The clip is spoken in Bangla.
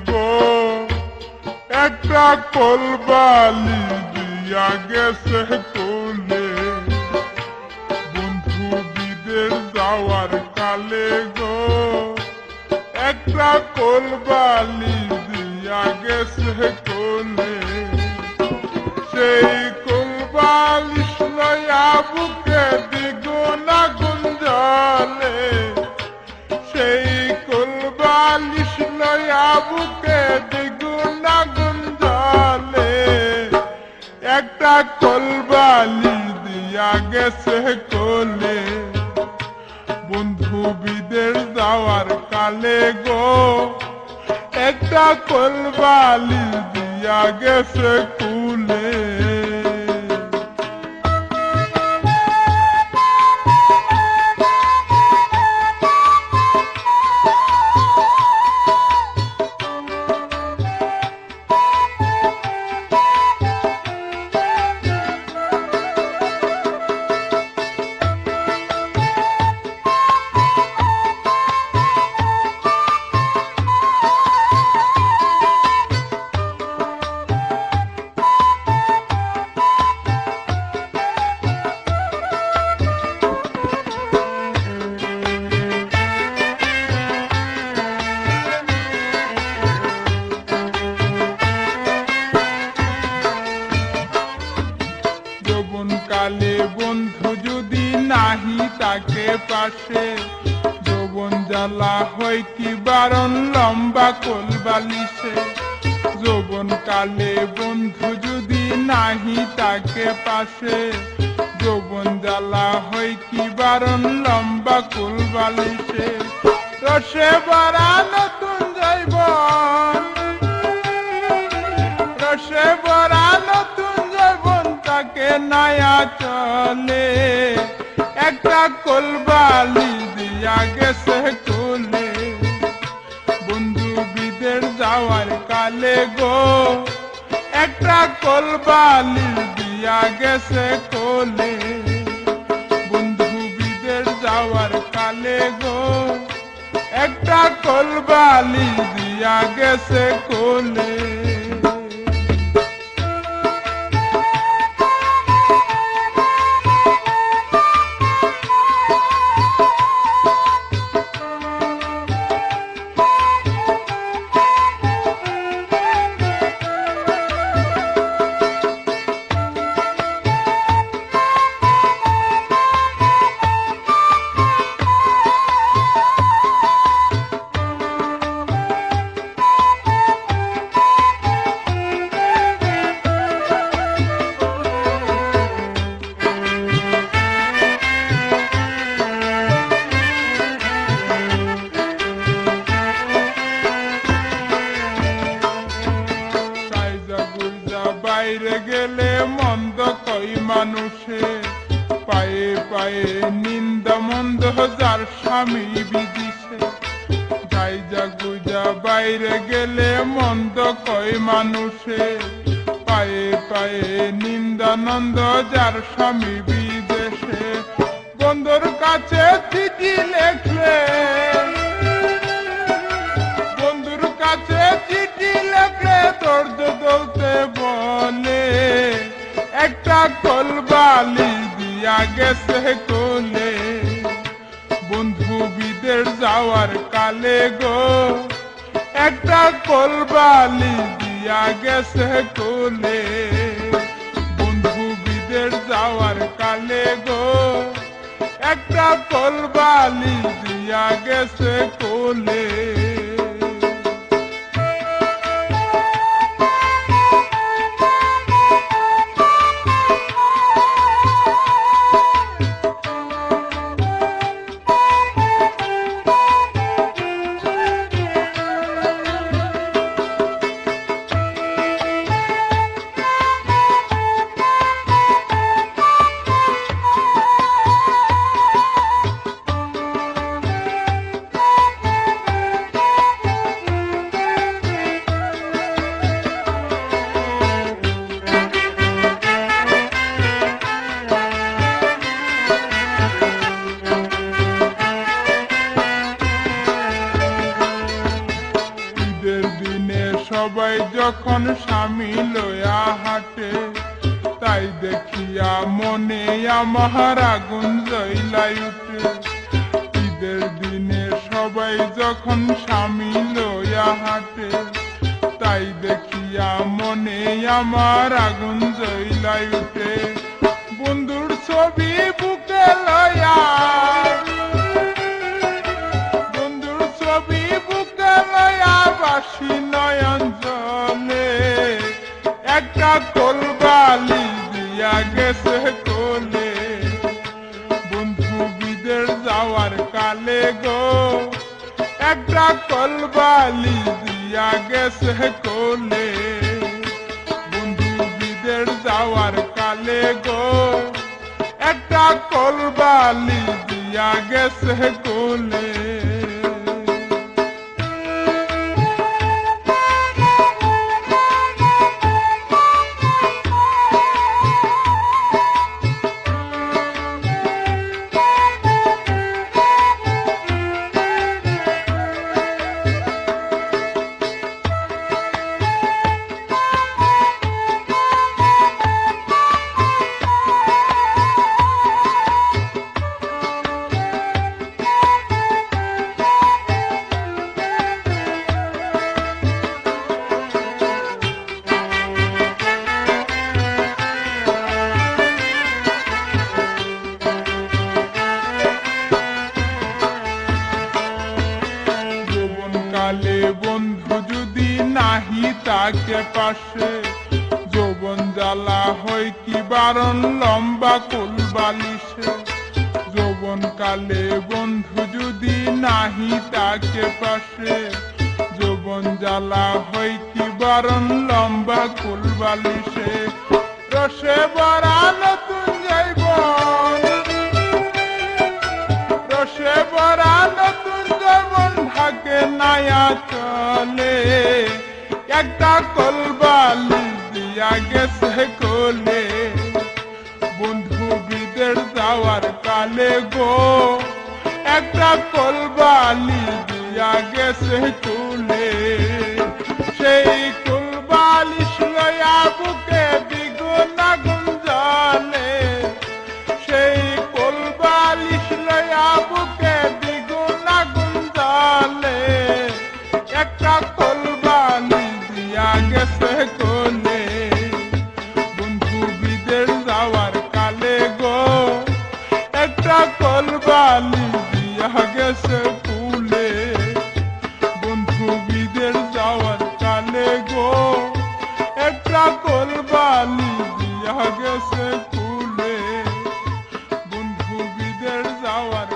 গো একটা কোলবালি দিয়া গেছে কোলে বন্ধু বিদেশ যাওয়ার কালে গো একটা কোলবালি দিয়া গেছে কোলে সেই কোলবালিশ লয়া বুকে দ্বিগুণ আগুন জ্বলে সেই কোলবালিশ লয়া বুকে দ্বিগুণ আগুন জ্বলে একটা কোলবালি দিয়া গেছে কোলে বন্ধু বিদেশ যাওয়ার কালে গো একটা কোলবালি দিয়া গেছে কুলে কালে বন্ধু যদি নাহি তাকে পাশে যৌবন জ্বালা হয় কি বারণ লম্বা কোলবালিশে যৌবন কালে বন্ধু যদি নাহি তাকে পাশে যৌবন জ্বালা হয় কি বারণ লম্বা কোলবালিশে রসে ভরা নতুন যৌবন রসে ভরা নতুন তাকে নয়া চলে একটা কোলবালি দিয়া গেছে কোলে বন্ধু বিদেশ যাওয়ার কালে গো একটা কোলবালি দিয়া গেছে কোলে বন্ধু বিদেশ যাওয়ার কালে গো একটা কোলবালি দিয়া গেছে কোলে বাইরে গেলে মন্দ কই মানুষে পায়ে পায়ে নিন্দা মন্দ যার স্বামী বিদিশে যাই যা গুজা বাইরে গেলে মন্দ কই মানুষে পায়ে পায়ে নিন্দা নন্দ যার স্বামী বিদেশে বন্ধুর কাছে চিঠি লেখলে বন্ধুর কাছে চিঠি লেখলে ধৈর্য ধরতে বলে একটা কোলবালি দিয়া গেছে কোলে বন্ধু বিদেশ যাওয়ার কালে গো একটা কোলবালি দিয়া গেছে কোলে বন্ধু বিদেশ যাওয়ার কালে গো একটা কোলবালি দিয়া গেছে কোলে দিনে সবাই যখন স্বামী লয়া হাঁটে, তাই দেখিয়া মনে আমার আগুন জ্বলাই উঠে। ঈদের দিনে সবাই যখন স্বামী লয়া হাঁটে, তাই দেখিয়া মনে আমার আগুন জ্বলাই উঠে। বন্ধুর ছবি বুকে লয়া, বন্ধুর ছবি বুকে লয়া বাসি নয়ন জলে, একটা কোলবালি দিয়া গেছে কোলে। বন্ধু বিদেশ যাওয়ার কালে গো, একটা কোলবালি দিয়া গেছে কোলে। বন্ধু বিদেশ যাওয়ার কালে গো, একটা কোলবালি দিয়া গেছে কোলে। কালে বন্ধু যদি নাহি তাকে পাশে, যৌবন জ্বালা হয় কি বারণ লম্বা কোলবালিশে। যৌবন কালে বন্ধু যদি নাহি তাকে পাশে, যৌবন জ্বালা হয় কি বারণ লম্বা কোলবালিশে। রসে ভরা নতুন যৌবন, রসে ভরা নতুন যৌবন থাকে নায়া চলে, একটা কোলবালি দিয়া গেছে কোলে। বন্ধু বিদেশ যাওয়ার কালে গো, একটা কোলবালি দিয়া গেছে কোলে। সেই কোলবালিশ লয়া বুকে দ্বিগুণ আগুন জ্বলে, সেই কোলবালিশ লয়া বুকে দ্বিগুণ আগুন জ্বলে, একটা কোলবালি দিয়া গেছে কোলে। বন্ধু বিদেশ যাওয়ার কালে গো, একটা কোলবালি দিয়া গেছে কোলে। বন্ধু বিদেশ যাওয়ার কালে গো, একটা কোলবালি দিয়া গেছে কোলে। বন্ধু বিদেশ যাওয়ার